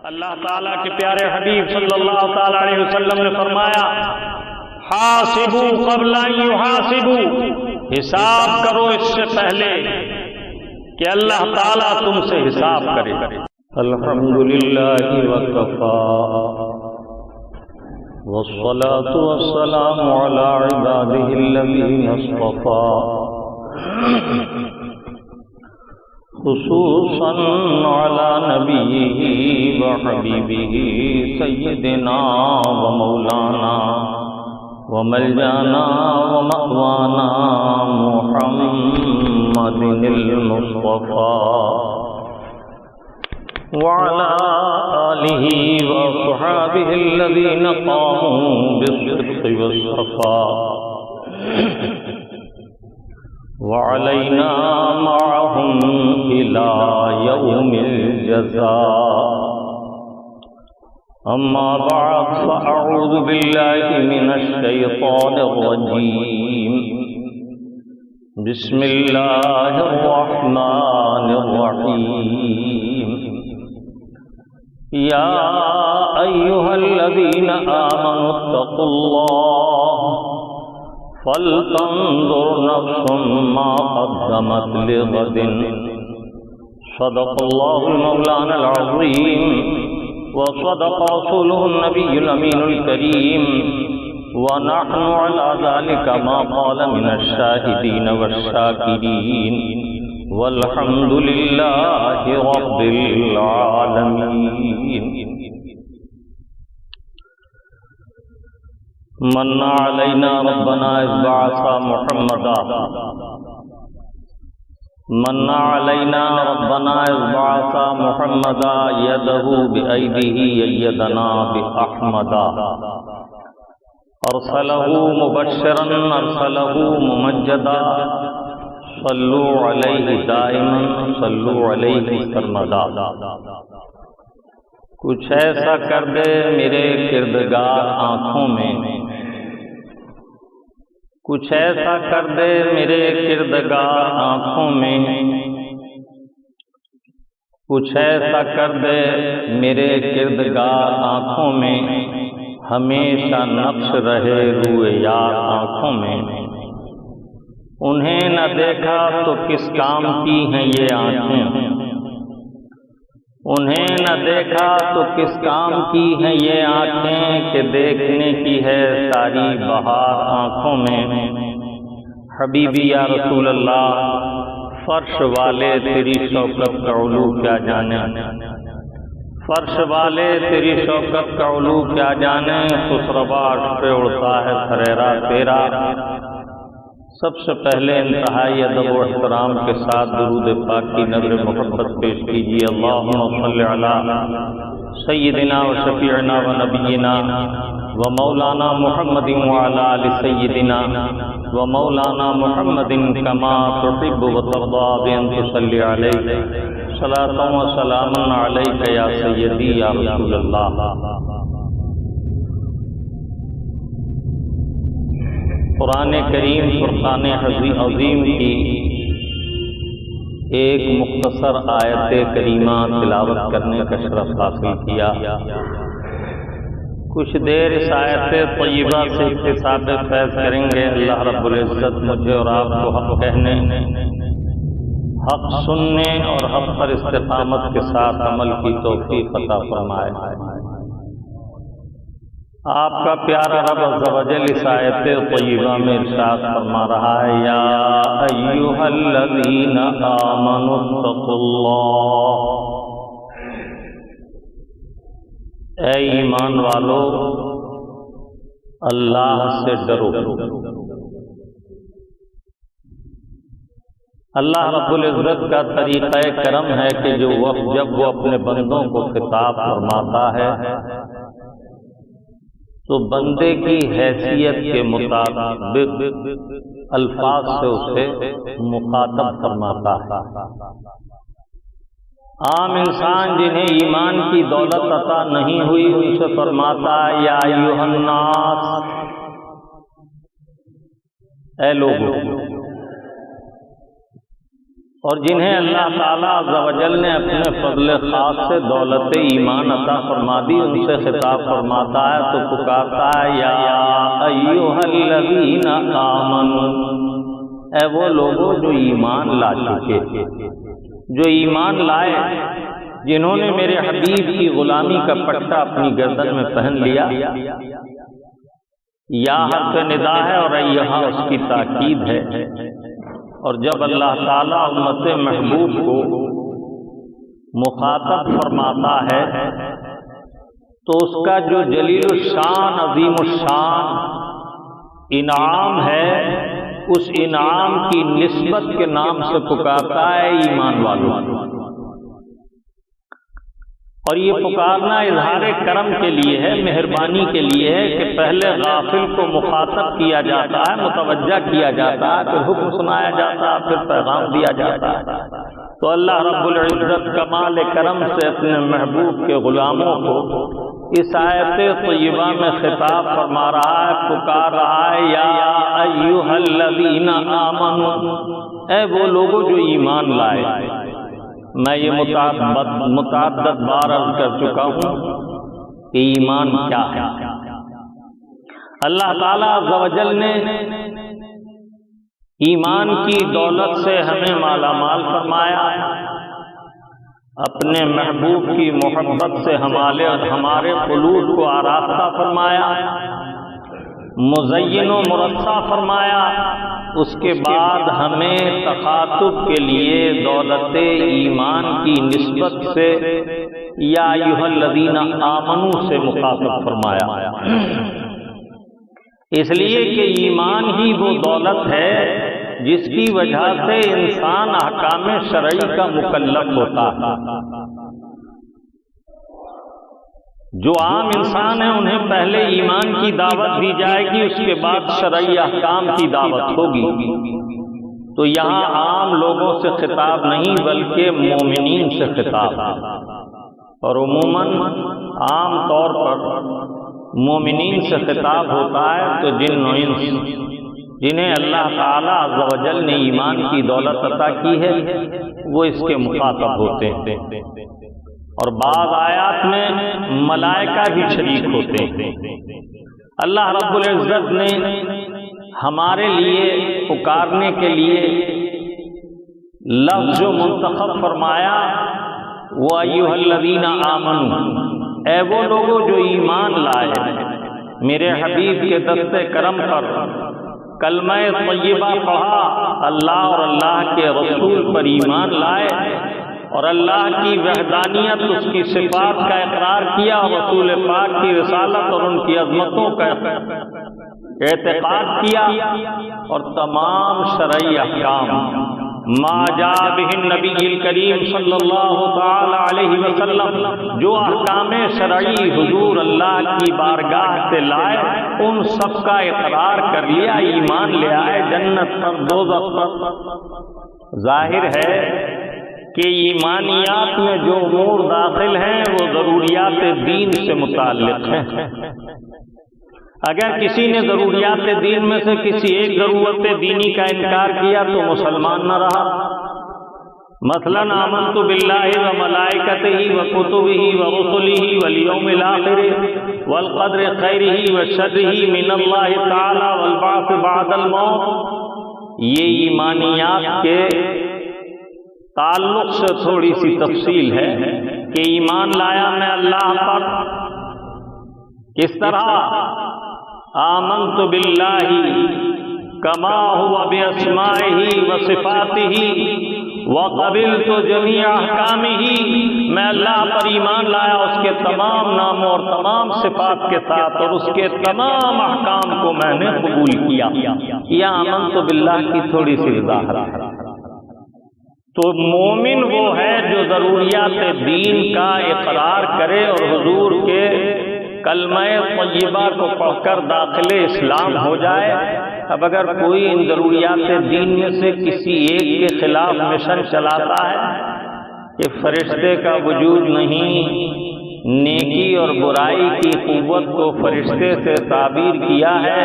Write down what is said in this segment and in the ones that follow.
اللہ تعالیٰ کے پیارے حبیب صلی اللہ تعالی علیہ وسلم نے فرمایا حاسبوا قبل ان یحاسبوا، حساب کرو اس سے پہلے کہ اللہ تعالیٰ تم سے حساب کرے۔ الحمدللہ وکفا والصلاة والسلام على عباده الذين اصطفى خصوصا على نبيه وحبيبه سيدنا ومولانا وملجانا ومأوانا محمد المصطفى وعلى آله وصحابه الذين قاموا بالصدق والصفاء وعلينا معهم إلى يوم الجزاء۔ أما بعد فأعوذ بالله من الشيطان الرجيم، بسم الله الرحمن الرحيم۔ يا أيها الذين آمنوا اتقوا الله فلتنظر نفس ما قدمت لغد، صدق الله المولانا العظيم وصدق رسوله النبي الأمين الكريم، ونحن على ذلك ما قال من الشاهدين والشاكرين، والحمد لله رب العالمين۔ من علينا ربنا إذ بعث محمدا، من علينا ربنا إذ بعث محمدا يده بأيديه أيدنا بأحمدا، أرسله مبشرا أرسله ممجدا، صلوا عليه دائما صلوا عليه سرمدا۔ کچھ ایسا کر دے میرے کردگار آنکھوں میں، کچھ ایسا کر دے میرے کردگار آنکھوں میں، کچھ ایسا کر دے میرے کردگار آنکھوں میں، ہمیشہ نقش رہے روئے یار آنکھوں میں۔ انہیں نہ دیکھا تو کس کام کی ہیں یہ آنکھیں، انہیں نہ دیکھا تو کس کام کی ہیں یہ آنکھیں، کہ دیکھنے کی ہے ساری بہار آنکھوں میں۔ حبیبی یا رسول اللہ، فرش والے تیری شوکت کا علو کیا جانے، فرش والے تیری شوکت کا علو کیا جانے، خسرواش پہ اڑتا ہے پھریرا تیرا۔ سب سے پہلے انتہائی ادب و احترام کے ساتھ درود پاک کی نظر محبت پیش کیجیے۔ اللہم صلی علی سیدنا و شفیعنا و نبینا و مولانا محمد وعلی آل سیدنا و مولانا محمد کما تحب و ترضى بأن تصلی علیہ صلاۃ و سلام علیک یا سیدی یا رسول اللہ۔ قرآن کریم فرقان عظیم کی ایک مختصر آیت کریمہ تلاوت کرنے کا شرف حاصل کیا۔ کچھ دیر اس آیت طیبہ سے اکتساب فیض کریں گے۔ اللہ رب العزت مجھے اور آپ کو حق کہنے، حق سننے اور حق پر استقامت کے ساتھ عمل کی توفیق عطا فرمائے۔ آپ کا پیارا رب عز و جل اس آیت طیبہ میں ارشاد فرما رہا ہے، یا ایھا الذین آمنوا اتقوا اللہ، اے ایمان والو اللہ سے ڈرو۔ اللہ رب العزت کا طریقہ کرم ہے کہ جو وقت جب وہ اپنے بندوں کو خطاب فرماتا ہے تو بندے کی حیثیت کے مطابق الفاظ سے اسے مخاطب فرماتا ہے۔ عام انسان جنہیں ایمان کی دولت عطا نہیں ہوئی ان سے فرماتا ہے یا ایھا الناس، اے لوگو۔ اور جنہیں اللہ تعالیٰ عز و جل نے اپنے فضل خاص سے دولت ایمان عطا فرما دی، ان سے خطاب فرماتا ہے تو پکارتا ہے یا ایھا الذین آمنوا، اے وہ لوگوں جو ایمان لا چکے، جو ایمان لائے، جنہوں نے میرے حبیب کی غلامی کا پٹا اپنی گردن میں پہن لیا۔ یا حرف ندا ہے اور ایھا اس کی تاکید ہے، اور جب اللہ تعالیٰ امت محبوب کو مخاطب فرماتا ہے تو اس کا جو جلیل الشان عظیم الشان انعام ہے، اس انعام کی نسبت کے نام سے پکارتا ہے ایمان والوں۔ اور یہ پکارنا اظہار کرم کے لیے ہے، مہربانی کے لیے ہے کہ پہلے غافل کو مخاطب کیا جاتا ہے، متوجہ کیا جاتا ہے، پھر حکم سنایا جاتا ہے، پھر پیغام دیا جاتا ہے۔ تو اللہ رب العزت کمال کرم سے اپنے محبوب کے غلاموں کو اس آیت طیبہ میں خطاب فرما رہا ہے، پکار رہا ہے یا ایھا الذین آمنوا، اے وہ لوگوں جو ایمان لائے۔ میں یہ متعدد بار عرض کر چکا ہوں کہ ایمان کیا ہے۔ اللہ تعالیٰ عز و جل نے ایمان کی دولت سے ہمیں مالا مال فرمایا، اپنے محبوب کی محبت سے ہمارے قلوب کو آراستہ فرمایا، مزین و مرصع فرمایا۔ اس کے بعد ہمیں تخاطب کے لیے دولت ایمان کی نسبت سے یا ایھا الذین آمنوا سے مخاطب فرمایا، اس لیے کہ ایمان ہی وہ دولت ہے جس کی وجہ سے انسان احکام شرعی کا مکلف ہوتا ہے۔ جو عام انسان ہیں انہیں پہلے ایمان کی دعوت دی جائے گی، اس کے بعد شرعی احکام کی دعوت ہوگی۔ تو یہاں عام لوگوں سے خطاب نہیں بلکہ مومنین سے خطاب ہے، اور عموماً عام طور پر مومنین سے خطاب ہوتا ہے تو جن و انس جنہیں اللہ تعالیٰ عز و جل نے ایمان کی دولت عطا کی ہے وہ اس کے مخاطب ہوتے ہیں، اور بعض آیات میں ملائکہ بھی شریک ہوتے ہیں۔ اللہ رب العزت نے ہمارے لیے پکارنے کے لیے لفظ جو منتخب فرمایا وہ ایھا الذین آمنوا، اے وہ لوگوں جو ایمان لائے، میرے حبیب کے دست کرم پر کلمہ طیبہ پڑھا، اللہ اور اللہ کے رسول پر ایمان لائے، اور اللہ کی وحدانیت، اس کی صفات کا اقرار کیا، اور رسول پاک کی رسالت اور ان کی عظمتوں کا اعتقاد کیا، اور تمام شرعی احکام ما جاء بہ النبی الکریم صلی اللہ تعالی علیہ وسلم، جو احکام شرعی حضور اللہ کی بارگاہ سے لائے ان سب کا اقرار کر لیا، ایمان لے آئے، جنت پر دوزخ پر۔ ظاہر ہے کہ ایمانیات میں جو امور داخل ہیں وہ ضروریات دین سے متعلق ہیں۔ اگر کسی نے ضروریات دین میں سے کسی ایک ضرورت دینی کا انکار کیا تو مسلمان نہ رہا۔ مثلا آمنت باللہ وملائکتہ وکتبہ ورسلہ والیوم الآخر والقدر خیرہ وشرہ من اللہ تعالی والبعث بعد الموت، یہ ایمانیات کے تعلق سے تھوڑی سی تفصیل ہے کہ ایمان لایا میں اللہ پر کس طرح، آمنت باللہ کما ہوا باسمائہ وصفاتہ وقبلت جمیع احکامہ، میں اللہ پر ایمان لایا اس کے تمام ناموں اور تمام صفات کے ساتھ، اور اس کے تمام احکام کو میں نے قبول کیا۔ یہ آمنت باللہ کی تھوڑی سی وضاحت ہے۔ تو مومن وہ ہے جو ضروریات دین کا اقرار کرے اور حضور کے کلمہ طیبہ کو پڑھ کر داخل اسلام ہو جائے۔ اب اگر کوئی ان ضروریات دین میں سے کسی ایک کے خلاف مشن چلاتا ہے کہ فرشتے کا وجود نہیں، نیکی اور برائی کی قوت کو فرشتے سے تعبیر کیا ہے،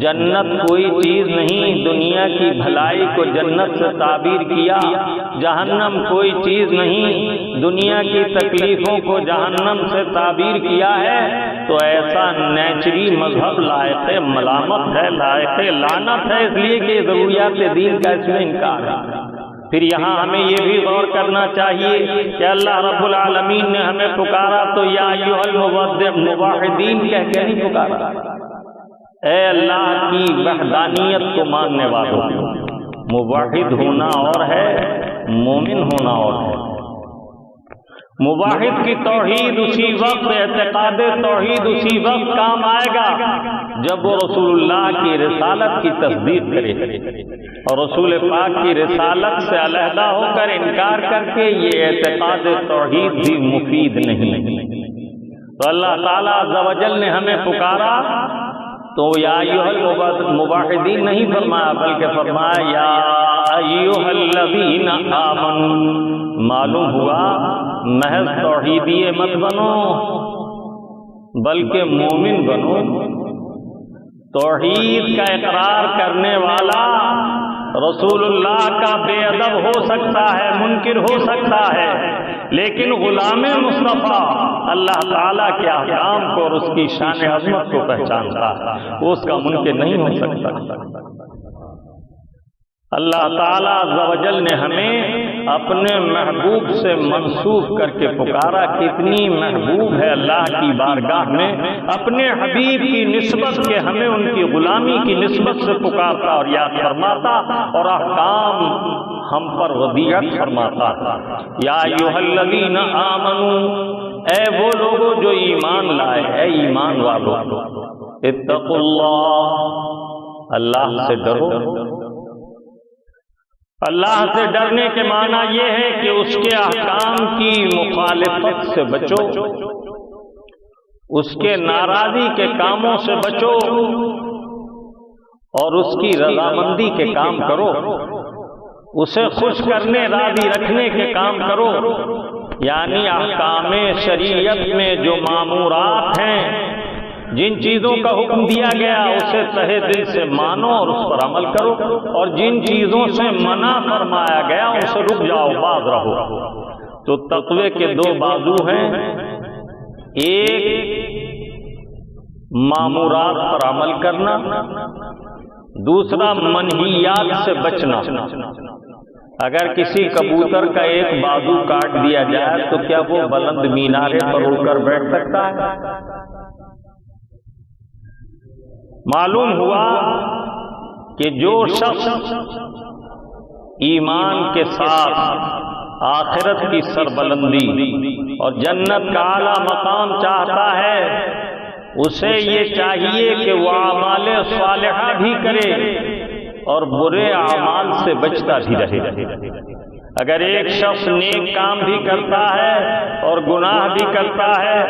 جنت کوئی چیز نہیں، دنیا کی بھلائی کو جنت سے تعبیر کیا، جہنم کوئی چیز نہیں، دنیا کی تکلیفوں کو جہنم سے تعبیر کیا ہے، تو ایسا نیچری مذہب لائق ملامت ہے، لائق لعنت ہے، اس لیے کہ ضروریات دین کا اس میں انکار ہے۔ پھر یہاں ہمیں یہ بھی غور کرنا چاہیے کہ اللہ رب العالمین نے ہمیں پکارا تو یا ایھا الموحدین کہہ کے نہیں پکارا، اے اللہ کی وحدانیت کو ماننے والوں۔ موحد ہونا اور ہے، مومن ہونا اور ہے۔ موحد کی توحید اسی وقت، اعتقاد توحید اسی وقت کام آئے گا جب وہ رسول اللہ کی رسالت کی تصدیق کرے، اور رسول پاک کی رسالت سے علیحدہ ہو کر انکار کر کے یہ اعتقاد توحید بھی مفید نہیں۔ تو اللہ تعالیٰ عز و جل نے ہمیں پکارا تو یا ایھا الموحدین نہیں فرمایا، بلکہ فرمایا یا ایھا الذین آمنوا۔ معلوم ہوا محض توحیدی مت بنو بلکہ مومن بنو۔ توحید کا اقرار کرنے والا رسول اللہ کا بے ادب ہو سکتا ہے، منکر ہو سکتا ہے، لیکن غلام مصطفیٰ اللہ تعالیٰ کے احکام کو اور اس کی شان عظمت کو پہچانتا ہے، وہ اس کا منکر نہیں ہو سکتا۔ اللہ تعالیٰ عز و جل نے ہمیں اپنے محبوب سے منسوب کر کے پکارا۔ کتنی محبوب ہے اللہ کی بارگاہ میں اپنے حبیب کی نسبت کے ہمیں ان کی غلامی کی نسبت سے پکارتا اور یاد فرماتا اور احکام ہم پر ودیعت فرماتا۔ یا ایھا الذین آمنوا، اے وہ لوگوں جو ایمان لائے، اے ایمان والو، اتقوا اللہ، اللہ سے ڈرو۔ اللہ سے ڈرنے کے معنی یہ ہے کہ اس کے احکام کی مخالفت سے بچو، اس کے ناراضی کے کاموں سے بچو اور اس کی رضامندی کے کام کرو، اسے خوش کرنے راضی رکھنے کے کام کرو۔ یعنی احکام شریعت میں جو مامورات ہیں، جن چیزوں کا حکم دیا گیا اسے تہہ دل سے مانو اور اس پر عمل کرو، اور جن چیزوں سے منع فرمایا گیا ان سے رک جاؤ، باز رہو۔ تو تقوی کے دو بازو ہیں، ایک مامورات پر عمل کرنا، دوسرا منہیات سے بچنا۔ اگر کسی کبوتر کا ایک بازو کاٹ دیا جائے تو کیا وہ بلند مینارے پر اڑ کر بیٹھ سکتا ہے؟ معلوم ہوا کہ جو شخص ایمان کے ساتھ آخرت کی سربلندی اور جنت کا اعلیٰ مقام چاہتا ہے، اسے یہ چاہیے کہ وہ اعمال صالحہ بھی کرے اور برے اعمال سے بچتا بھی رہے۔ اگر ایک شخص نیک کام بھی کرتا ہے اور گناہ بھی کرتا ہے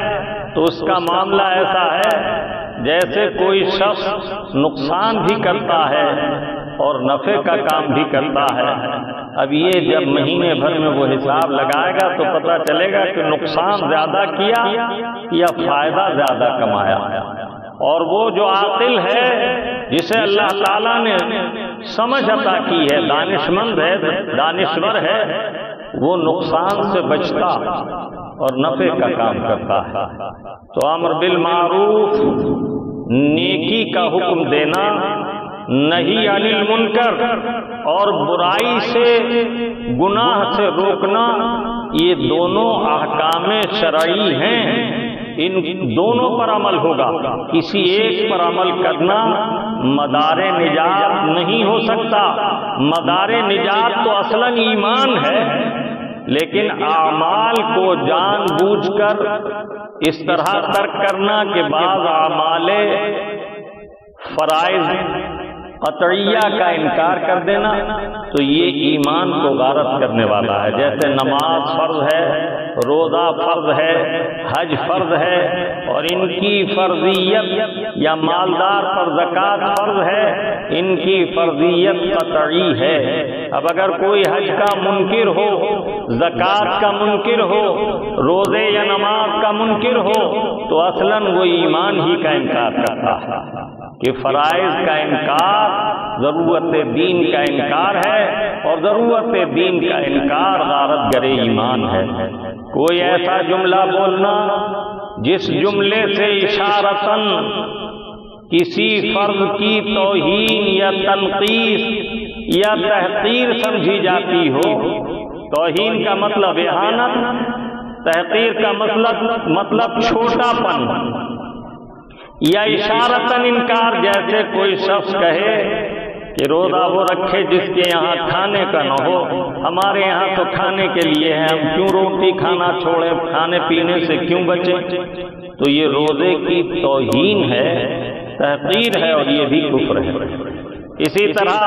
تو اس کا معاملہ ایسا ہے جیسے کوئی شخص نقصان بھی کرتا ہے اور نفع کا کام بھی کرتا ہے۔ اب یہ جب مہینے بھر میں وہ حساب لگائے گا تو پتہ چلے گا کہ نقصان زیادہ کیا یا فائدہ زیادہ کمایا۔ اور وہ جو عاقل ہے، جسے اللہ تعالیٰ نے سمجھ عطا کی ہے، دانشمند ہے، دانشور ہے، وہ نقصان سے بچتا اور نفع کا کام کرتا ہے۔ تو امر بالمعروف، نیکی کا حکم دینا، نہی عن المنکر اور برائی سے، گناہ سے روکنا، یہ دونوں احکام شرعی ہیں، ان دونوں پر عمل ہوگا۔ کسی ایک پر عمل کرنا مدار نجات نہیں ہو سکتا۔ مدار نجات تو اصلاً ایمان ہے، لیکن اعمال کو جان بوجھ کر اس طرح ترک کرنا کہ بعض اعمال فرائض قطعیہ کا انکار کر دینا، تو یہ ایمان کو غارت کرنے والا ہے۔ جیسے نماز فرض ہے، روزہ فرض ہے، حج فرض ہے، اور ان کی فرضیت یا مالدار پر زکوٰۃ فرض ہے، ان کی فرضیت قطعی ہے۔ اب اگر کوئی حج کا منکر ہو، زکوٰۃ کا منکر ہو، روزے یا نماز کا منکر ہو، تو اصلاً وہ ایمان ہی کا انکار کرتا ہے۔ کہ فرائض کا انکار ضرورت دین کا انکار ہے، اور ضرورت دین کا انکار غارت گر ایمان ہے۔ کوئی ایسا جملہ بولنا جس جملے سے اشارتاً کسی فرد کی توہین یا تنقیص یا تحقیر سمجھی جاتی ہو۔ توہین کا مطلب اہانت، تحقیر کا مطلب چھوٹا پن، یا اشارتاً انکار، جیسے کوئی شخص کہے کہ روزہ وہ رکھے جس کے یہاں کھانے کا نہ ہو، ہمارے یہاں تو کھانے کے لیے ہے، ہم کیوں روٹی کھانا چھوڑیں، کھانے پینے سے کیوں بچیں؟ تو یہ روزے کی توہین ہے، تحقیر ہے، اور یہ بھی کفر ہے۔ اسی طرح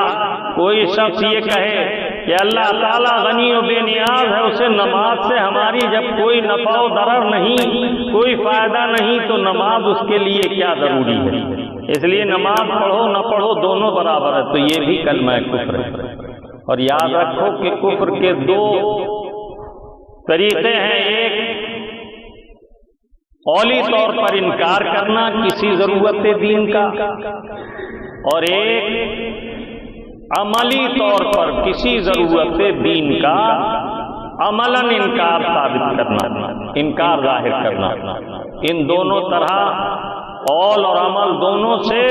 کوئی شخص یہ کہے کہ اللہ تعالیٰ غنی و بے نیاز ہے، اسے نماز سے ہماری جب کوئی نفع و ضرر نہیں، کوئی فائدہ نہیں، تو نماز اس کے لیے کیا ضروری ہے، اس لیے نماز پڑھو نہ پڑھو دونوں برابر ہے، تو یہ بھی کلمہ کفر ہے۔ اور یاد رکھو کہ کفر کے دو طریقے ہیں، ایک قولی طور پر انکار کرنا کسی ضرورت دین کا، اور ایک عملی طور پر کسی ضرورت دین کا عملاً انکار ثابت کرنا، انکار ظاہر کرنا۔ ان دونوں طرح قول اور عمل دونوں سے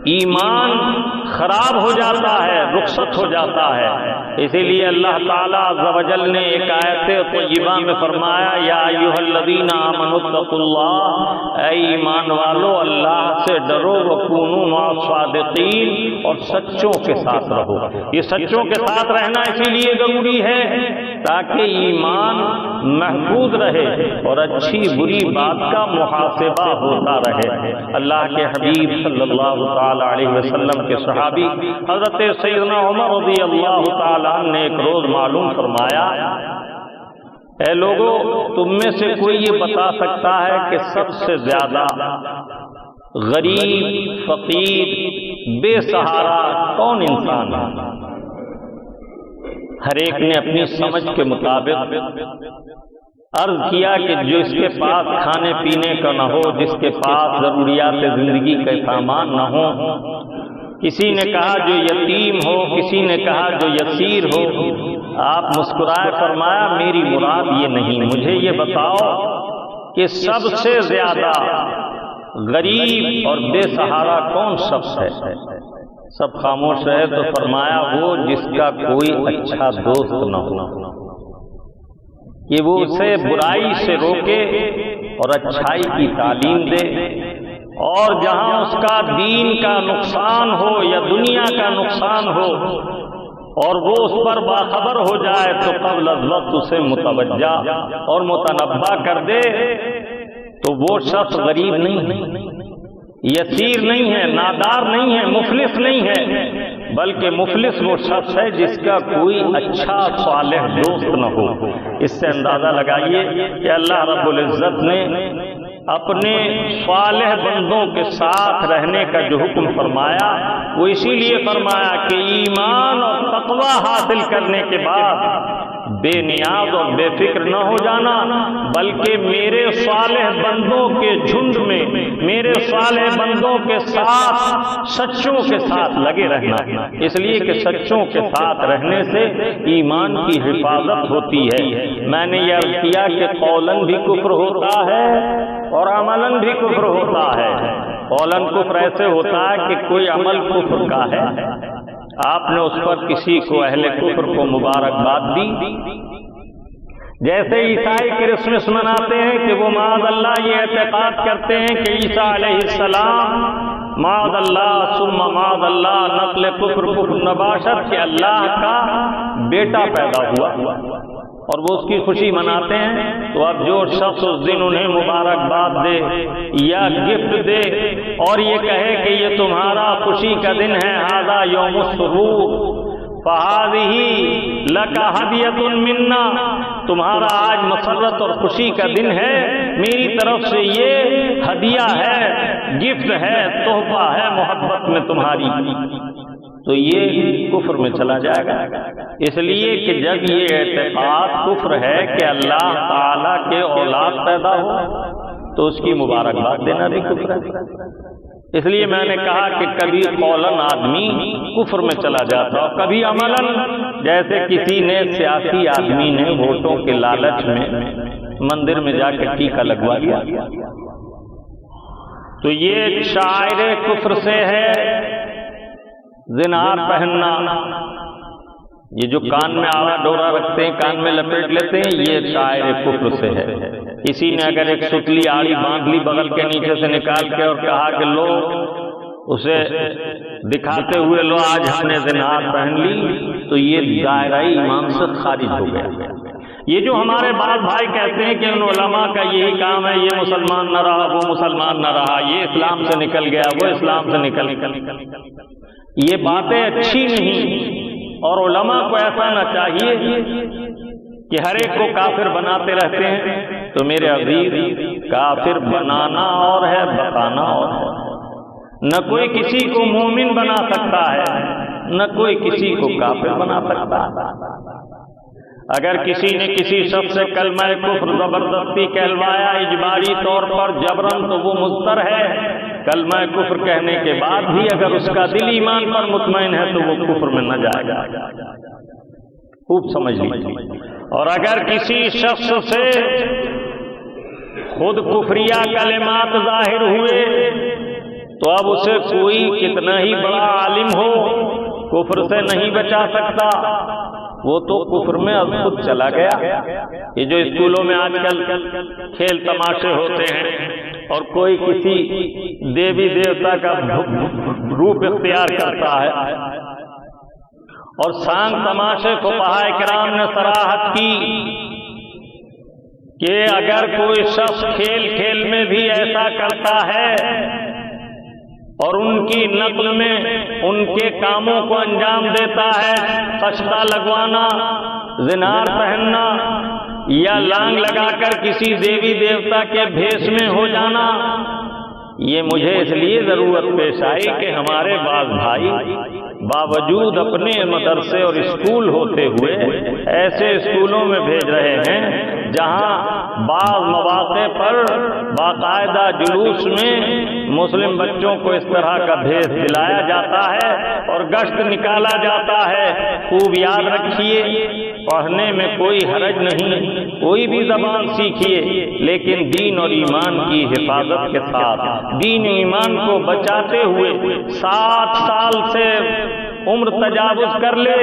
ایمان خراب ہو جاتا ہے، رخصت ہو جاتا ہے۔ اسی لیے اللہ تعالیٰ عز و جل نے ایک آیت طیبہ میں فرمایا، یا ایھا الذین آمنوا اتقوا اللہ، اے ایمان والو اللہ سے ڈرو، وکونوا مع الصادقین، اور سچوں کے ساتھ رہو۔ یہ سچوں کے ساتھ رہنا اسی لیے ضروری ہے تاکہ ایمان محفوظ رہے اور اچھی بری بات کا محاسبہ ہوتا رہے۔ اللہ کے حبیب صلی اللہ تعالی علیہ وسلم کے صحابی حضرت سیدنا عمر رضی اللہ تعالی عنہ نے ایک روز معلوم فرمایا، اے لوگو، تم میں سے کوئی یہ بتا سکتا ہے کہ سب سے زیادہ غریب، فقیر، بے سہارا کون انسان ہے؟ ہر ایک نے اپنی سمجھ کے مطابق عرض کیا کہ جو اس کے پاس کھانے پینے کا نہ ہو، جس کے پاس ضروریات زندگی کا سامان نہ ہو۔ کسی نے کہا جو یتیم ہو، کسی نے کہا جو یسیر ہو۔ آپ مسکرائے، فرمایا میری مراد یہ نہیں، مجھے یہ بتاؤ کہ سب سے زیادہ غریب اور بے سہارا کون شخص ہے؟ سب خاموش رہے تو فرمایا وہ جس کا کوئی اچھا دوست نہ ہو، کہ وہ اسے برائی سے روکے اور اچھائی کی تعلیم دے، اور جہاں اس کا دین کا نقصان ہو یا دنیا کا نقصان ہو اور وہ اس پر باخبر ہو جائے تو قبل از وقت اسے متوجہ اور متنبہ کر دے، تو وہ شخص غریب نہیں ہے، یسیر نہیں ہے، نادار نہیں ہے، مفلس نہیں ہے، بلکہ مفلس وہ شخص ہے جس کا کوئی اچھا صالح دوست نہ ہو۔ اس سے اندازہ لگائیے کہ اللہ رب العزت نے اپنے صالح بندوں کے ساتھ رہنے کا جو حکم فرمایا وہ اسی لیے فرمایا کہ ایمان اور تقوی حاصل کرنے کے بعد بے نیاز اور بے فکر نہ ہو جانا، بلکہ میرے صالح بندوں کے جھنڈ میں، میرے صالح بندوں کے ساتھ، سچوں کے ساتھ لگے رہنا، اس لیے کہ سچوں کے ساتھ رہنے سے ایمان کی حفاظت ہوتی ہے۔ میں نے یہ عرض کیا کہ قولاً بھی کفر ہوتا ہے اور عملاً بھی کفر ہوتا ہے۔ قولاً کفر ایسے ہوتا ہے کہ کوئی عمل کفر کا ہے، آپ نے اس پر کسی کو اہل کفر کو مبارکباد دی، جیسے عیسائی کرسمس مناتے ہیں کہ وہ معاذ اللہ یہ اعتقاد کرتے ہیں کہ عیسیٰ علیہ السلام معاذ اللہ ثم معاذ اللہ نقل کفر نباشت کہ اللہ کا بیٹا پیدا ہوا، اور وہ اس کی خوشی مناتے ہیں۔ تو اب جو شخص اس دن انہیں مبارکباد دے یا گفٹ دے اور یہ کہے کہ یہ تمہارا خوشی کا دن ہے، ھذا یوم السرور فَهَذِهِ لَكَ هَدِيَةٌ مِنَّا، تمہارا آج مسرت اور خوشی کا دن ہے، میری طرف سے یہ ہدیہ ہے، گفٹ ہے، تحفہ ہے محبت میں تمہاری، تو یہ کفر میں چلا جائے گا۔ اس لیے کہ جب یہ اعتقاد کفر ہے کہ اللہ تعالیٰ کے اولاد پیدا ہو تو اس کی مبارکباد دینا بھی کفر ہے۔ اس لیے میں نے کہا کہ کبھی قولاً آدمی کفر میں چلا جاتا اور کبھی عملاً، جیسے کسی نے سیاسی آدمی نے ووٹوں کے لالچ میں مندر میں جا کے ٹیکا لگوا لیا، تو یہ شاعر کفر سے ہے زنار پہننا۔ یہ جو کان میں آڑا ڈورا رکھتے ہیں، کان میں لپیٹ لیتے ہیں، یہ شاعر کفر سے ہے۔ کسی نے اگر ایک ستلی آڑی باندھ لی بغل کے نیچے سے نکال کے اور کہا کہ لو، اسے دکھاتے ہوئے لو آج ہم نے زنار پہن لی، تو یہ دائرہ ایمان سے خارج ہو گیا۔ یہ جو ہمارے بعض بھائی کہتے ہیں کہ ان علماء کا یہی کام ہے، یہ مسلمان نہ رہا وہ مسلمان نہ رہا، یہ اسلام سے نکل گیا وہ اسلام سے نکل گیا، یہ باتیں اچھی نہیں۔ اور علماء کو ایسا نہ چاہیے کہ ہر ایک کو کافر بناتے رہتے ہیں۔ تو میرے عزیز، کافر بنانا اور ہے، بتانا اور ہے۔ نہ کوئی کسی کو مومن بنا سکتا ہے، نہ کوئی کسی کو کافر بنا سکتا ہے۔ اگر کسی نے کسی شخص سے کلمہ کفر زبردستی کہلوایا اجباری طور پر جبرن، تو وہ مضطر ہے۔ کلمہ کفر کہنے کے بعد بھی اگر اس کا دل ایمان پر مطمئن ہے تو وہ کفر میں نہ جائے گا، خوب سمجھ لیجیے۔ اور اگر کسی شخص سے خود کفریہ کلمات ظاہر ہوئے تو اب اسے کوئی کتنا ہی بڑا عالم ہو کفر سے نہیں بچا سکتا، وہ تو کفر میں اب خود چلا گیا۔ یہ جو اسکولوں میں آج کل کھیل تماشے ہوتے ہیں اور کوئی کسی دیوی دیوتا کا روپ اختیار کرتا ہے، اور سانگ تماشے کو فقہائے کرام نے صراحت کی کہ اگر کوئی شخص کھیل کھیل میں بھی ایسا کرتا ہے اور ان کی نقل میں ان کے کاموں کو انجام دیتا ہے، خشتہ لگوانا، زنار پہننا، یا لانگ لگا کر کسی دیوی دیوتا کے بھیس میں ہو جانا، یہ مجھے اس لیے ضرورت پیش آئی کہ ہمارے بعض بھائی باوجود اپنے مدرسے اور اسکول ہوتے ہوئے ایسے اسکولوں میں بھیج رہے ہیں جہاں بعض مواقع پر باقاعدہ جلوس میں مسلم بچوں کو اس طرح کا بھیس دلایا جاتا ہے اور گشت نکالا جاتا ہے۔ خوب یاد رکھیے، پڑھنے میں کوئی حرج نہیں، کوئی بھی زبان سیکھیے، لیکن دین اور ایمان کی حفاظت کے ساتھ، دین ایمان کو بچاتے ہوئے 7 سال سے عمر تجاوز کر لے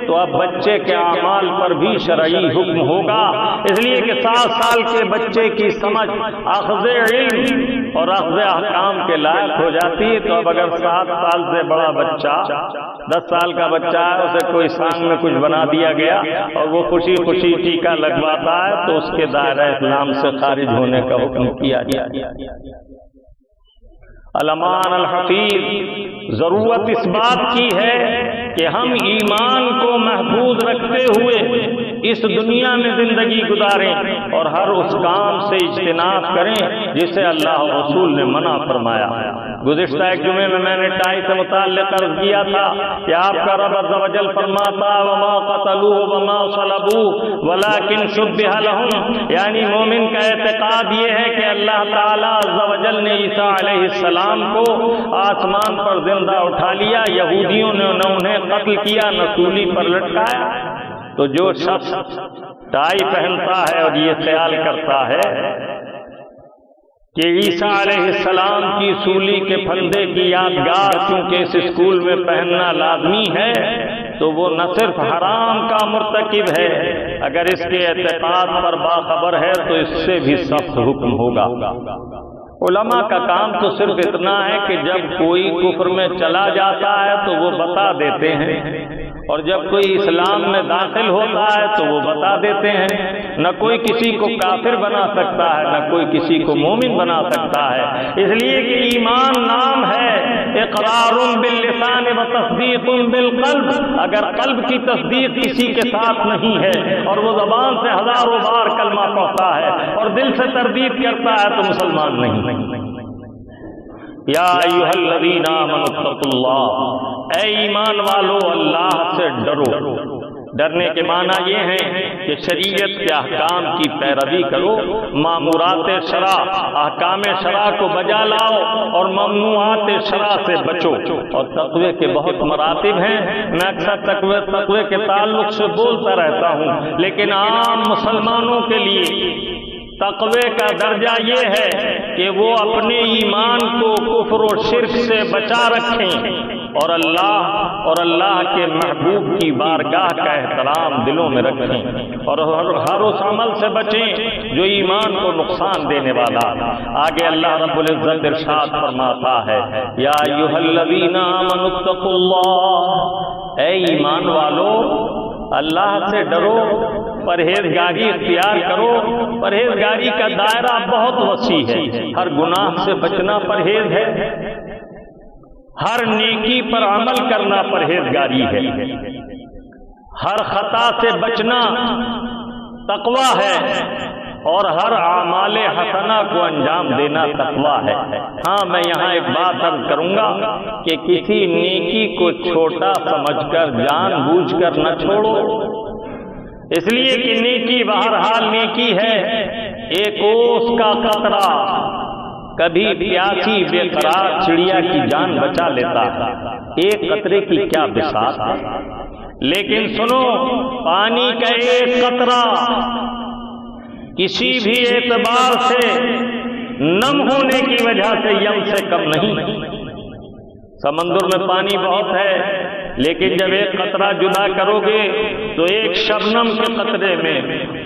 تو اب بچے کے اعمال پر بھی شرعی حکم ہوگا، اس لیے کہ 7 سال کے بچے کی سمجھ اخذ علم اور اخذ احکام کے لائق ہو جاتی ہے۔ تو اب اگر 7 سال سے بڑا بچہ، 10 سال کا بچہ ہے، اسے کوئی سانگ میں کچھ بنا دیا گیا اور وہ خوشی خوشی ٹیکا لگواتا ہے تو اس کے دائرہ اسلام سے خارج ہونے کا حکم کیا جائے۔ علمان الحفیظ، ضرورت اس بات کی ہے کہ ہم ایمان کو محفوظ رکھتے ہوئے اس دنیا میں زندگی گزاریں اور ہر اس کام سے اجتناب کریں جسے اللہ و رسول نے منع فرمایا۔ گزشتہ ایک جمعے میں نے ٹائی سے متعلق عرض کیا تھا کہ آپ کا رب عز و جل فرماتا وما قتلوه وما صلبوه ولكن شبه لهم، یعنی مومن کا اعتقاد یہ ہے کہ اللہ تعالیٰ عز و جل نے عیسیٰ علیہ السلام کو آسمان پر زندہ اٹھا لیا، یہودیوں نے انہیں قتل کیا، نہ سولی پر لٹکایا۔ تو جو شخص ٹائی پہنتا ہے اور یہ خیال کرتا ہے کہ عیسیٰ علیہ السلام کی سولی کے پھندے کی یادگار چونکہ اس اسکول میں پہننا لازمی ہے، تو وہ نہ صرف حرام کا مرتکب ہے، اگر اس کے اعتقاد پر باخبر ہے تو اس سے بھی سخت حکم ہوگا۔ علماء کا کام تو صرف اتنا ہے کہ جب کوئی کفر میں چلا جاتا ہے تو وہ بتا دیتے ہیں، اور جب کوئی اسلام میں داخل ہوتا ہے تو وہ بتا دیتے ہیں۔ نہ کوئی کسی کو کافر بنا سکتا ہے، نہ کوئی کسی کو مومن بنا سکتا ہے، اس لیے کہ ایمان نام ہے اقرار باللسان و تصدیق بالقلب۔ اگر قلب کی تصدیق کسی کے ساتھ نہیں ہے اور وہ زبان سے ہزاروں بار کلمہ پڑھتا ہے اور دل سے تردید کرتا ہے تو مسلمان نہیں۔ یا ایھا الذین آمنوا اتقوا اللہ، اے ایمان والو اللہ سے ڈرو۔ ڈرنے کے معنی یہ ہیں کہ شریعت کے احکام کی پیروی کرو، مامورات شرع احکام شرع کو بجا لاؤ اور ممنوعات شرع سے بچو۔ اور تقوی کے بہت مراتب ہیں، میں اکثر تقوی کے تعلق سے بولتا رہتا ہوں، لیکن عام مسلمانوں کے لیے تقوی کا درجہ یہ ہے کہ وہ اپنے ایمان کو کفر و شرک سے بچا رکھیں اور اللہ کے محبوب کی بارگاہ کا احترام دلوں میں رکھیں اور ہر اس عمل سے بچیں جو ایمان کو نقصان دینے والا۔ آگے اللہ رب العزت ارشاد فرماتا ہے، یا ایھا الذین آمنوا اتقوا اللہ، اے ایمان والو اللہ سے ڈرو، پرہیزگاری اختیار کرو۔ پرہیزگاری کا دائرہ بہت وسیع ہے، ہر گناہ سے بچنا پرہیز ہے، ہر نیکی پر عمل کرنا پرہیزگاری ہے، ہر خطا سے بچنا تقوی ہے، اور ہر اعمال حسنہ کو انجام دینا تقوی ہے۔ ہاں میں یہاں ایک بات عرض کروں گا کہ کسی نیکی کو چھوٹا سمجھ کر جان بوجھ کر نہ چھوڑو، اس لیے کہ نیکی بہرحال نیکی ہے۔ ایک اوس کا قطرہ کبھی پیاسی بے قرار چڑیا کی جان بچا لیتا ہے، ایک قطرے کی کیا بساط ہے۔ لیکن سنو، پانی کا ایک قطرہ کسی بھی اعتبار سے نم ہونے کی وجہ سے یم سے کم نہیں۔ سمندر میں پانی بہت ہے، لیکن جب ایک قطرہ جدا کرو گے تو ایک شبنم کے قطرے میں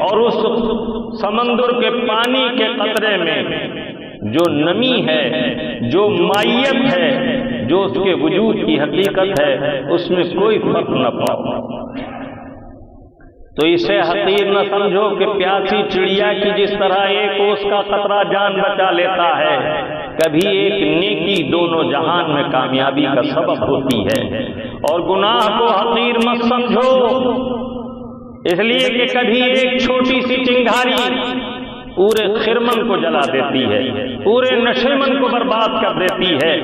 اور اس سمندر کے پانی کے قطرے میں جو نمی ہے، جو مائیت ہے، جو اس کے وجود کی حقیقت ہے، اس میں کوئی فرق نہ پاؤ۔ تو اسے حقیر نہ سمجھو کہ پیاسی چڑیا کی جس طرح ایک اوس کا قطرہ جان بچا لیتا ہے، کبھی ایک نیکی دونوں جہان میں کامیابی کا سبب ہوتی ہے۔ اور گناہ کو حقیر مت سمجھو، اس لیے کہ کبھی ایک چھوٹی سی چنگاری پورے خرمن کو جلا دیتی ہے، پورے نشیمن کو برباد کر دیتی ہے۔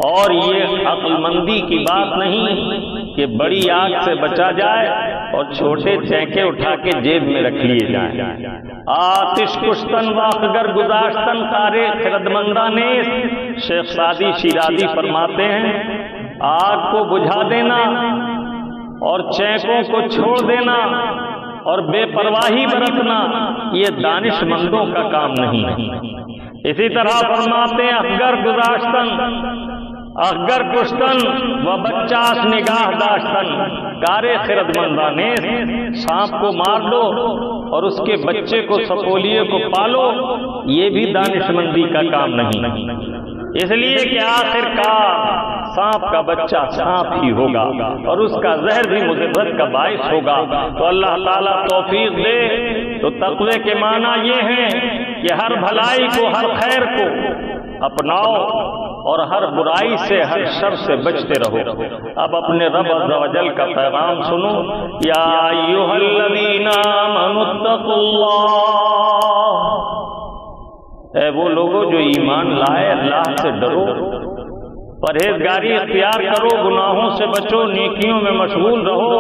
اور یہ عقل مندی کی بات نہیں کہ بڑی آگ سے بچا جائے اور چھوٹے چینکے اٹھا کے جیب میں رکھ لیے جائیں۔ آتش کشتن واخگر گذاشتن کارے خردمندانے، شیخ سعدی شیرازی فرماتے ہیں آگ کو بجھا دینا اور چینکوں کو چھوڑ دینا اور بے پرواہی برتنا یہ دانش مندوں کا کام نہیں۔ اسی طرح فرماتے ہیں اخگر گذاشتن، اخگر کشتن و بچاس نگاہ داشتن کارے خردمندانے، سانپ کو مار دو اور اس کے بچے کو سپولیے کو پالو، یہ بھی دانش مندی کا کام نہیں، اس لیے کہ آخر کار سانپ کا بچہ سانپ ہی ہوگا اور اس کا زہر بھی مضرت کا باعث ہوگا۔ تو اللہ تعالیٰ توفیق دے۔ تو تقوی کے معنی یہ ہے کہ ہر بھلائی کو، ہر خیر کو اپناؤ اور ہر برائی سے، ہر شر سے بچتے رہو۔ اب اپنے رب عز و جل کا پیغام سنو، یا ایھا الذین آمنوا اتقوا اللہ، اے وہ لوگوں جو ایمان لائے اللہ سے ڈرو، پرہیزگاری اختیار کرو، گناہوں سے بچو، نیکیوں میں مشغول رہو۔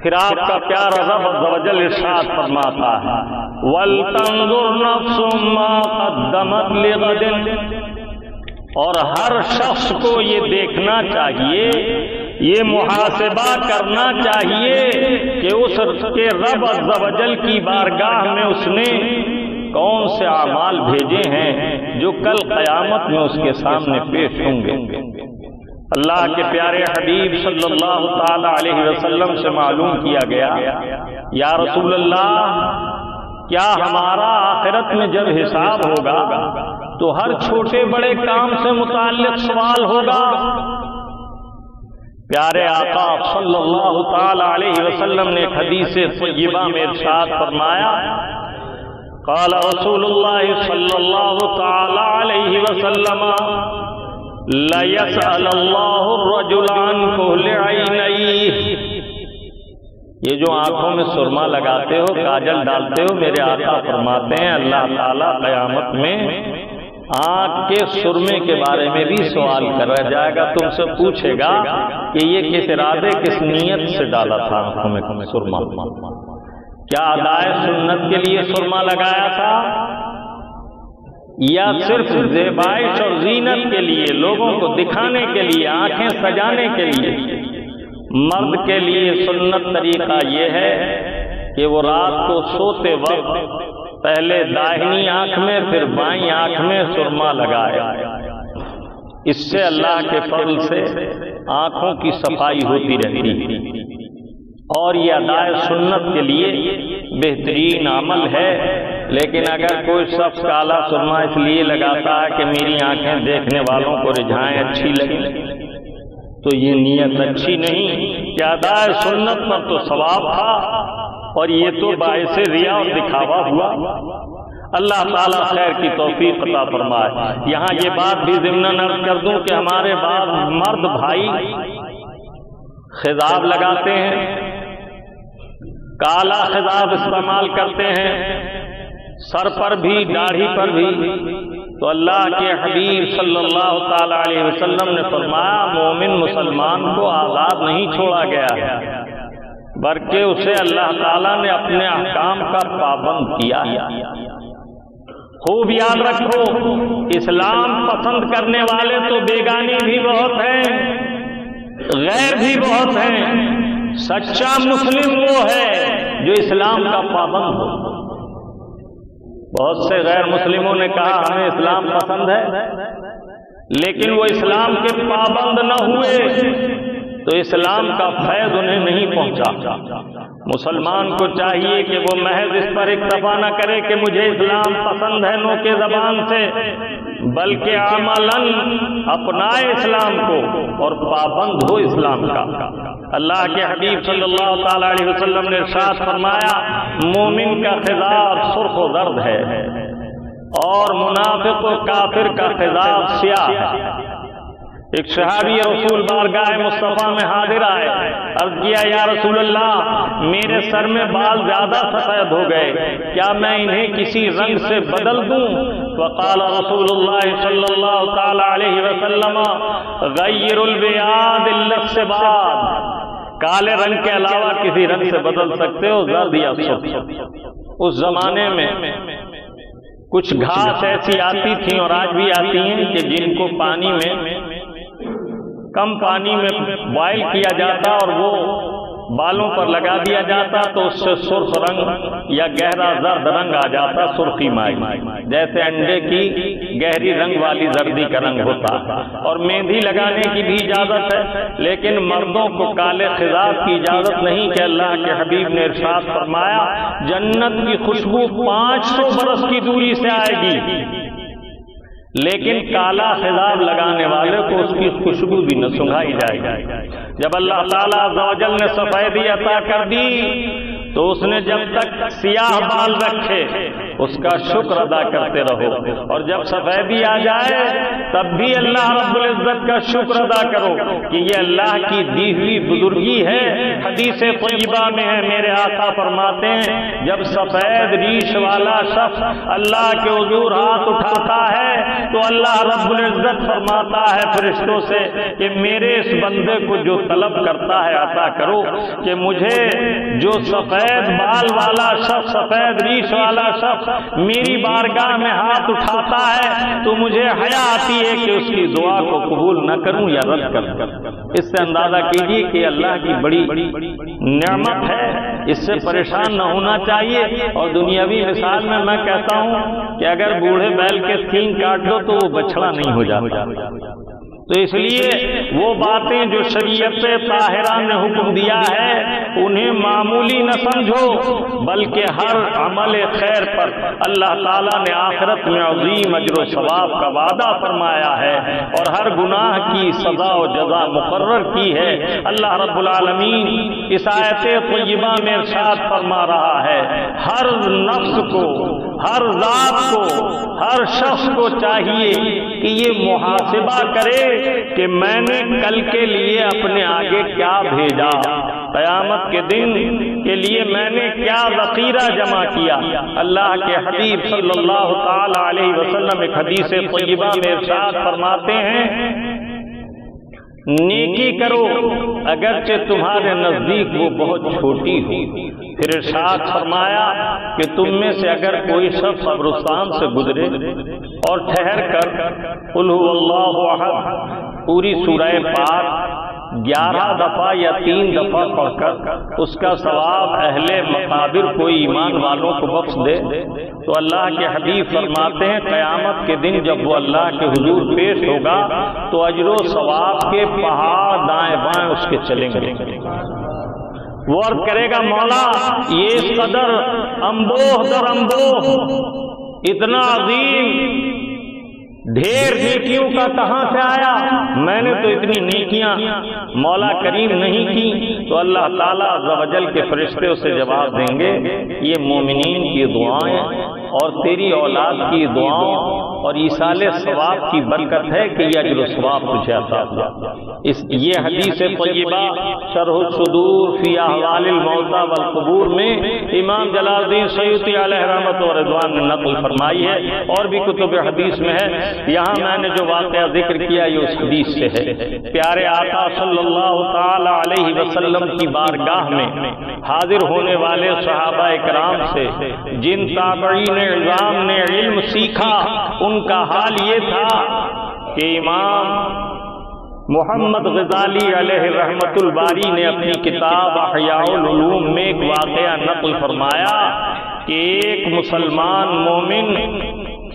پھر آپ کا پیارا رب عز و جل ارشاد فرماتا ہے وَلْتَنظُرْ نَفْسٌ مَّا قَدَّمَتْ لِغَدٍ، اور ہر شخص کو یہ دیکھنا چاہیے، یہ محاسبہ کرنا چاہیے کہ اس کے رب عز و جل کی بارگاہ میں اس نے کون سے اعمال بھیجے ہیں جو کل قیامت میں اس کے سامنے پیش ہوں گے۔ اللہ کے پیارے حبیب صلی اللہ تعالی علیہ وسلم سے معلوم کیا گیا، یا رسول اللہ، کیا ہمارا آخرت میں جب حساب ہوگا تو ہر چھوٹے بڑے کام سے متعلق سوال ہوگا؟ پیارے آقا صلی اللہ تعالی علیہ وسلم نے ایک حدیث طیبہ میں ارشاد فرمایا، قال رسول اللہ صلی اللہ تعالی علیہ وسلم لَيَسْأَلَ اللَّهُ الرَّجُلَ عَنْ كُحْلِ عَيْنَيْهِ، یہ جو آنکھوں میں سرما لگاتے ہو، کاجل ڈالتے ہو، میرے آقا فرماتے ہیں اللہ تعالیٰ قیامت میں آنکھ کے سرمے کے بارے میں بھی سوال کرا جائے گا، تم سے پوچھے گا کہ یہ کس ارادے کس نیت سے ڈالا تھا آنکھوں میں سرما؟ کیا ادائے سنت کے لیے سرما لگایا تھا یا صرف زیبائش اور زینت کے لیے، لوگوں کو دکھانے کے لیے، آنکھیں سجانے کے لیے؟ مرد کے لیے سنت طریقہ یہ ہے کہ وہ رات کو سوتے وقت پہلے داہنی آنکھ میں پھر بائیں آنکھ میں سرما لگائے۔ اس سے اللہ کے فضل سے آنکھوں کی صفائی ہوتی رہتی، اور یہ ادائے سنت کے لیے بہترین عمل ہے۔ لیکن اگر کوئی شخص کالا سرما اس لیے لگاتا ہے کہ میری آنکھیں دیکھنے والوں کو رجھائیں، اچھی لگیں، تو یہ نیت اچھی نہیں کہ ادائے سنت پر تو ثواب تھا اور یہ تو باعث ریا اور دکھاوا ہوا۔ اللہ تعالیٰ خیر کی توفیق عطا فرمائے۔ یہاں یہ بات بھی ضمناً عرض کر دوں کہ ہمارے بعض مرد بھائی خضاب لگاتے ہیں، کالا خضاب استعمال کرتے ہیں، سر پر بھی داڑھی پر بھی، تو اللہ کے حبیب صلی اللہ تعالی علیہ وسلم نے فرمایا مومن مسلمان کو آزاد نہیں چھوڑا گیا ہے، بلکہ اسے اللہ تعالیٰ نے اپنے احکام کا پابند کیا ہے۔ خوب یاد رکھو، اسلام پسند کرنے والے تو بیگانی بھی بہت ہیں، غیر بھی بہت ہیں، سچا مسلم وہ ہے جو اسلام کا پابند ہو۔ بہت سے غیر مسلموں نے کہا ہمیں اسلام پسند ہے، لیکن وہ اسلام کے پابند نہ ہوئے تو اسلام کا فیض انہیں نہیں پہنچا۔ مسلمان کو چاہیے کہ وہ محض اس پر اکتفا نہ کرے کہ مجھے اسلام پسند ہے نو کے زبان سے، بلکہ عملاً اپنائے اسلام کو اور پابند ہو اسلام کا۔ اللہ کے حبیب صلی اللہ تعالی علیہ وسلم نے ارشاد فرمایا مومن کا خضاب سرخ و زرد ہے اور منافق و کافر کا خضاب سیاہ ہے۔ ایک صحابی رسول بارگاہ مصطفیٰ میں حاضر آئے، عرض کیا یا رسول اللہ میرے سر میں بال زیادہ سفید ہو گئے، کیا میں انہیں کسی رنگ سے بدل دوں؟ وقال رسول اللہ صلی اللہ تعالی علیہ وسلم غیر البیاض الا السواد، کالے رنگ کے علاوہ کسی رنگ سے بدل سکتے ہو، زرد یا سرخ۔ اس زمانے میں کچھ گھاس ایسی آتی تھیں اور آج بھی آتی ہیں کہ جن کو پانی میں کم پانی میں بوائل کیا جاتا اور وہ بالوں پر لگا دیا جاتا تو اس سے سرخ رنگ یا گہرا زرد رنگ آ جاتا، سرخی مائی، جیسے انڈے کی گہری رنگ والی زردی کا رنگ ہوتا ہے۔ اور مہندی لگانے کی بھی اجازت ہے، لیکن مردوں کو کالے خضاب کی اجازت نہیں کہ اللہ کے حبیب نے ارشاد فرمایا جنت کی خوشبو 500 برس کی دوری سے آئے گی، لیکن کالا خضاب لگانے والے کو اس کی خوشبو بھی نہ سنگھائی جائے گی۔ جب اللہ تعالیٰ عز و جل نے سفیدی عطا کر دی تو اس نے جب تک سیاہ بال رکھے اس کا شکر ادا کرتے رہو، اور جب سفیدی آ جائے تب بھی اللہ رب العزت کا شکر ادا کرو کہ یہ اللہ کی دی ہوئی بزرگی ہے۔ حدیث طیبہ میں ہے میرے آقا فرماتے ہیں جب سفید ریش والا شخص اللہ کے حضور ہاتھ اٹھاتا ہے تو اللہ رب العزت فرماتا ہے فرشتوں سے کہ میرے اس بندے کو جو طلب کرتا ہے عطا کرو، کہ مجھے جو سفید بال والا شخص، سفید ریش والا شخص میری بارگاہ میں ہاتھ اٹھاتا ہے تو مجھے حیا آتی ہے کہ اس کی دعا کو قبول نہ کروں یا رد کروں۔ اس سے اندازہ کیجیے کہ اللہ کی بڑی نعمت ہے، اس سے پریشان نہ ہونا چاہیے۔ اور دنیاوی مثال میں میں کہتا ہوں کہ اگر بوڑھے بیل کے سینگ کاٹ دو تو وہ بچھڑا نہیں ہو جاتا۔ تو اس لیے وہ باتیں جو شریعت طاہرہ نے حکم دیا ہے انہیں معمولی نہ سمجھو، بلکہ ہر عمل خیر پر اللہ تعالیٰ نے آخرت میں عظیم اجر و ثواب کا وعدہ فرمایا ہے اور ہر گناہ کی سزا و جزا مقرر کی ہے۔ اللہ رب العالمین اس آیت طیبہ میں ارشاد فرما رہا ہے ہر نفس کو، ہر ذات کو، ہر شخص کو چاہیے کہ یہ محاسبہ کرے کہ میں نے کل کے لیے اپنے آگے کیا بھیجا، قیامت کے دن کے لیے میں نے کیا ذخیرہ جمع کیا۔ اللہ کے حبیب صلی اللہ تعالی علیہ وسلم ایک حدیث طیبہ میں ارشاد فرماتے ہیں، نیکی کرو اگرچہ تمہارے نزدیک وہ بہت چھوٹی ہو۔ پھر ارشاد فرمایا کہ تم میں سے اگر کوئی شخص قبرستان سے گزرے اور ٹھہر کر قل هو اللہ احد پوری سورہ پاک 11 دفعہ یا 3 دفعہ پڑھ کر اس کا ثواب اہل مقابر کو ایمان والوں کو بخش دے تو اللہ کے حبیب فرماتے ہیں قیامت کے دن جب وہ اللہ کے حضور پیش ہوگا تو اجر و ثواب کے پہاڑ دائیں بائیں اس کے چلیں گے۔ وہ عرض کرے گا مولا یہ اس قدر انبوہ در انبوہ اتنا عظیم ڈھیر نیکیوں کا کہاں سے آیا؟ میں نے تو اتنی نیکیاں مولا کریم نہیں کی۔ تو اللہ تعالیٰ عز و جل کے فرشتے اسے جواب دیں گے یہ مومنین کی دعائیں اور تیری اولاد کی دعاؤں اور ایصال ثواب کی برکت ہے کہ یہ اجر و ثواب تجھے عطا ہوا۔ یہ حدیث طیبہ شرح الصدور فی احوال الموتى والقبور میں امام جلال الدین سیوطی علیہ رحمت و رضوان نے نقل فرمائی ہے، اور بھی کتب حدیث میں ہے۔ یہاں میں نے جو واقعہ ذکر کیا یہ اس حدیث سے ہے۔ پیارے آقا صلی اللہ تعالی علیہ وسلم کی بارگاہ میں حاضر ہونے والے صحابہ کرام سے جن تابعین اعظام نے علم سیکھا ان کا حال یہ تھا کہ امام محمد غزالی علیہ رحمت الباری نے اپنی کتاب احیاء العلوم میں ایک واقعہ نقل فرمایا کہ ایک مسلمان مومن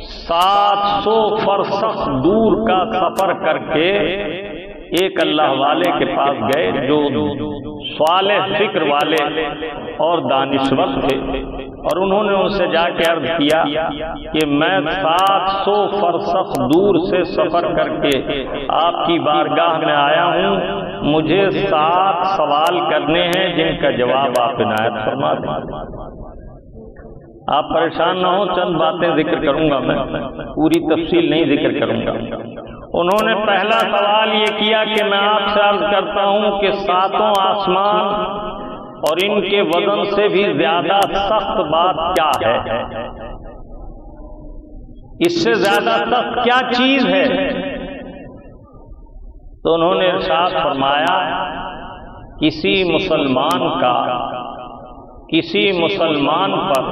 700 فرسخ دور کا سفر کر کے ایک اللہ والے کے پاس گئے جو صالح فکر والے اور دانشور تھے، اور انہوں نے ان سے جا کے عرض کیا کہ میں 700 فرسخ دور سے سفر کر کے آپ کی بارگاہ میں آیا ہوں، مجھے 7 سوال کرنے ہیں جن کا جواب آپ عنایت فرما دیں۔ آپ پریشان نہ ہوں، چند باتیں ذکر کروں گا، میں پوری تفصیل نہیں ذکر کروں گا۔ انہوں نے پہلا سوال یہ کیا کہ میں آپ سے عرض کرتا ہوں کہ 7 آسمان اور ان کے وزن سے بھی زیادہ سخت بات کیا ہے؟ اس سے زیادہ سخت کیا چیز ہے؟ تو انہوں نے ارشاد فرمایا کسی مسلمان پر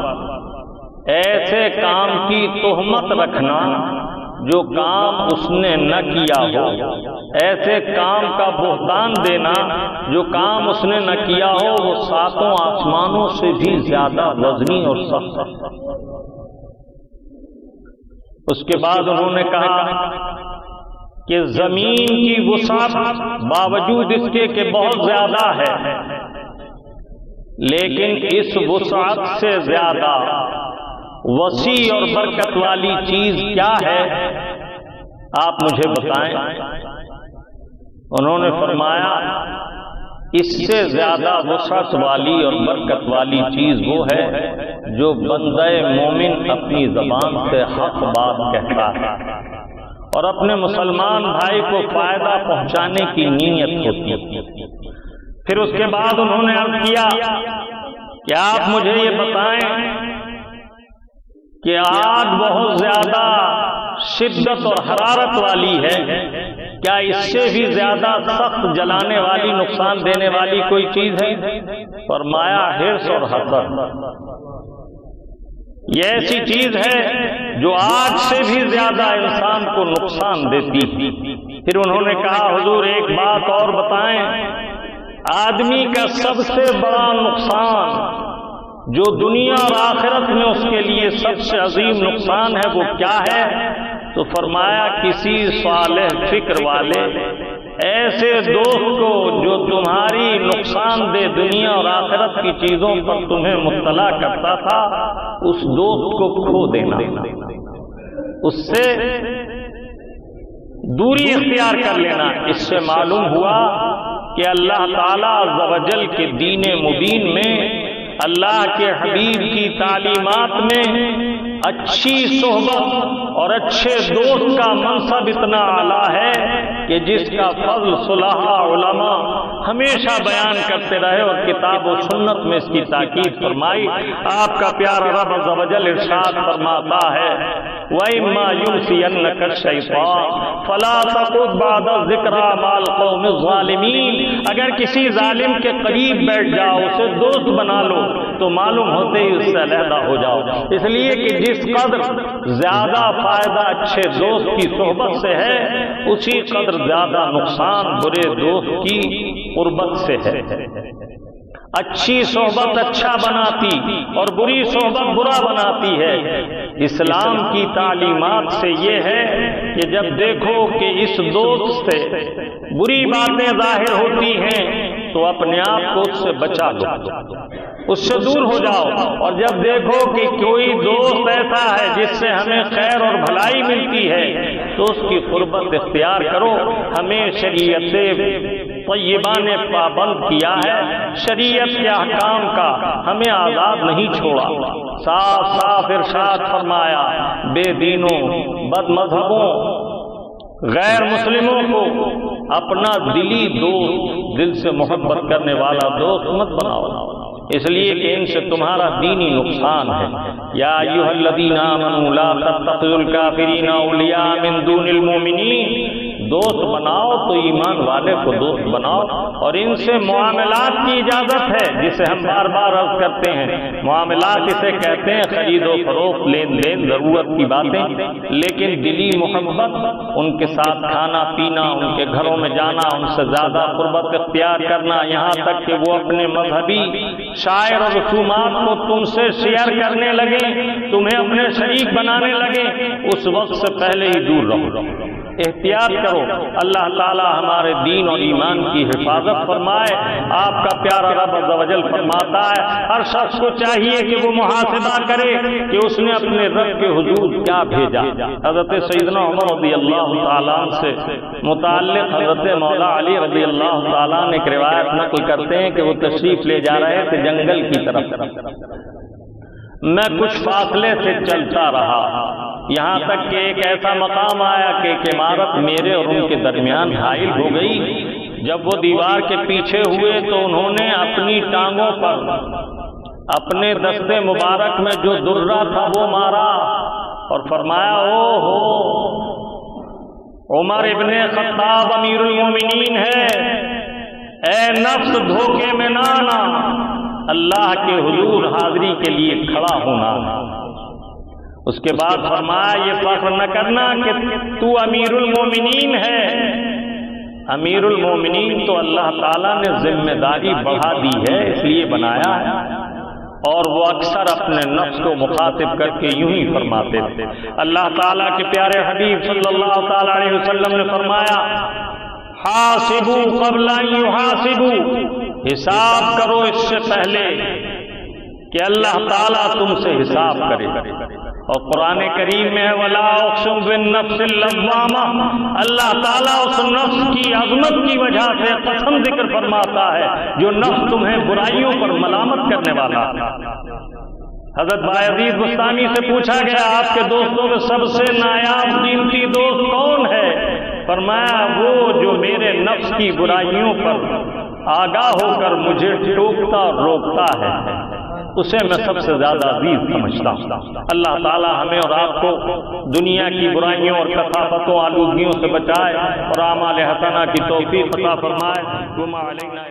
ایسے کام کی تہمت رکھنا جو کام اس نے نہ کیا ہو، ایسے کام کا بہتان دینا جو کام اس نے نہ کیا ہو، وہ 7 آسمانوں سے بھی زیادہ وزنی اور سخت۔ اس کے بعد انہوں نے کہا کہ زمین کی وسعت باوجود اس کے کہ بہت زیادہ ہے، لیکن اس وسعت سے زیادہ وسیع اور برکت والی چیز کیا ہے؟ آپ مجھے بتائیں۔ انہوں نے فرمایا اس سے زیادہ وسعت والی اور برکت والی چیز وہ ہے جو بندہ مومن اپنی زبان سے حق بات کہتا ہے اور اپنے مسلمان بھائی کو فائدہ پہنچانے کی نیت ہوتی ہے۔ پھر اس کے بعد انہوں نے عرض کیا کہ آپ مجھے یہ بتائیں کہ آگ بہت زیادہ شدت اور حرارت والی ہے، کیا اس سے بھی زیادہ سخت جلانے والی نقصان دینے والی کوئی چیز ہے؟ فرمایا حرص اور حسد، یہ ایسی چیز ہے جو آگ سے بھی زیادہ انسان کو نقصان دیتی ہے۔ پھر انہوں نے کہا حضور ایک بات اور بتائیں، آدمی کا سب سے بڑا نقصان جو دنیا اور آخرت میں اس کے لیے سب سے عظیم نقصان ہے وہ کیا ہے؟ تو فرمایا کسی صالح فکر والے ایسے دوست کو جو تمہاری نقصان دہ دنیا اور آخرت کی چیزوں پر تمہیں مطلع کرتا تھا، اس دوست کو کھو دینا، اس سے دوری اختیار کر لینا۔ اس سے معلوم ہوا کہ اللہ تعالیٰ عز و جل کے دین مبین میں، اللہ کے حبیب کی تعلیمات میں اچھی صحبت اور اچھے دوست کا منصب اتنا اعلیٰ ہے کہ جس کا فضل صلحاء علماء ہمیشہ بیان کرتے رہے اور کتاب و سنت میں اس کی تاکید فرمائی۔ آپ کا پیارا رب عز و جل ارشاد فرماتا ہے وَإِمَّا يُنْسِيَنَّكَ الشَّيْطَانُ فَلَا تَقُعُدْ بَعْدَ الذِّكْرَىٰ مَعَ الْقَوْمِ الظَّالِمِينَ۔ اگر کسی ظالم کے قریب بیٹھ جاؤ، اسے دوست بنا لو، تو معلوم ہوتے ہی اس سے علیحدہ ہو جاؤ، اس لیے کہ جس قدر زیادہ فائدہ اچھے دوست کی صحبت سے ہے، اسی قدر زیادہ نقصان برے دوست کی قربت سے ہے۔ اچھی صحبت اچھا بناتی اور بری صحبت برا بناتی ہے۔ اسلام کی تعلیمات سے یہ ہے کہ جب دیکھو کہ اس دوست سے بری باتیں ظاہر ہوتی ہیں تو اپنے آپ کو اس سے بچا لو، اس سے دور ہو جاؤ، اور جب دیکھو کہ کوئی دوست ایسا ہے جس سے ہمیں خیر اور بھلائی ملتی ہے تو اس کی قربت اختیار کرو۔ ہمیں شریعت طیبہ نے پابند کیا ہے، شریعت کے احکام کا ہمیں آزاد نہیں چھوڑا۔ صاف صاف ارشاد فرمایا بے دینوں، بد مذہبوں، غیر مسلموں کو اپنا دلی دوست، دل سے محبت کرنے والا دوست مت بناؤ، اس لیے کہ ان سے تمہارا دینی نقصان ہے۔ یا ایھا الذین آمنوا لا تتخذوا الکافرین اولیاء من دون المؤمنین، دوست بناؤ تو ایمان والے کو دوست بناؤ، اور ان سے معاملات کی اجازت ہے، جسے ہم بار بار عرض کرتے ہیں۔ معاملات اسے کہتے ہیں خرید و فروخت، لین دین، ضرورت کی باتیں، لیکن دلی محبت، ان کے ساتھ کھانا پینا، ان کے گھروں میں جانا، ان سے زیادہ قربت اختیار کرنا، یہاں تک کہ وہ اپنے مذہبی شاعر اور رسومات کو تم سے شیئر کرنے لگے، تمہیں اپنے شریک بنانے لگے، اس وقت سے پہلے ہی دور رہو، احتیاط کرو۔ اللہ تعالی ہمارے دین اور ایمان کی حفاظت فرمائے۔ آپ کا پیارا رب عز و جل فرماتا ہے ہر شخص کو چاہیے کہ وہ محاسبہ کرے کہ اس نے اپنے رب کے حضور کیا بھیجا۔ حضرت سیدنا عمر رضی اللہ تعالیٰ عنہ سے متعلق حضرت مولا علی رضی اللہ تعالیٰ عنہ ایک روایت نقل کرتے ہیں کہ وہ تشریف لے جا رہے تھے جنگل کی طرف۔ میں کچھ فاصلے سے چلتا رہا، یہاں تک کہ ایک ایسا مقام آیا کہ ایک عمارت میرے اور ان کے درمیان حائل ہو گئی۔ جب وہ دیوار کے پیچھے ہوئے تو انہوں نے اپنی ٹانگوں پر اپنے دستے مبارک میں جو درہ تھا وہ مارا اور فرمایا او ہو عمر ابن خطاب امیر المومنین ہے، اے نفس دھوکے میں نہ آنا، اللہ کے حضور حاضری کے لیے کھڑا ہونا۔ اس کے بعد فرمایا یہ فخر نہ کرنا کہ تو امیر المومنین ہے۔ امیر المومنین تو اللہ تعالیٰ نے ذمہ داری بڑھا دی ہے، اس لیے بنایا ہے، اور وہ اکثر اپنے نفس کو مخاطب کر کے یوں ہی فرماتے تھے۔ اللہ تعالیٰ کے پیارے حبیب صلی اللہ تعالیٰ علیہ وسلم نے فرمایا حاسبوا قبل ان یحاسبوا، حساب کرو اس سے پہلے کہ اللہ تعالیٰ تم سے حساب کرے۔ اور قرآن کریم میں وَلَا أُقْسِمُ بِالنَّفْسِ اللَّوَّامَةِ، اللہ تعالیٰ اس نفس کی عظمت کی وجہ سے قسم ذکر فرماتا ہے جو نفس تمہیں برائیوں پر ملامت کرنے والا ہے۔ حضرت بایزید بستامی سے پوچھا گیا آپ کے دوستوں میں سب سے نایاب قیمتی دوست کون ہے؟ فرمایا وہ جو میرے نفس کی برائیوں پر آگاہ ہو کر مجھے ٹوکتا اور روکتا ہے، اسے میں سب سے زیادہ عزیز سمجھتا ہوں۔ اللہ تعالی ہمیں اور آپ کو دنیا کی برائیوں اور کثافتوں آلودگیوں سے بچائے اور اعمال حسنہ کی توفیق عطا فرمائے۔ وما علینا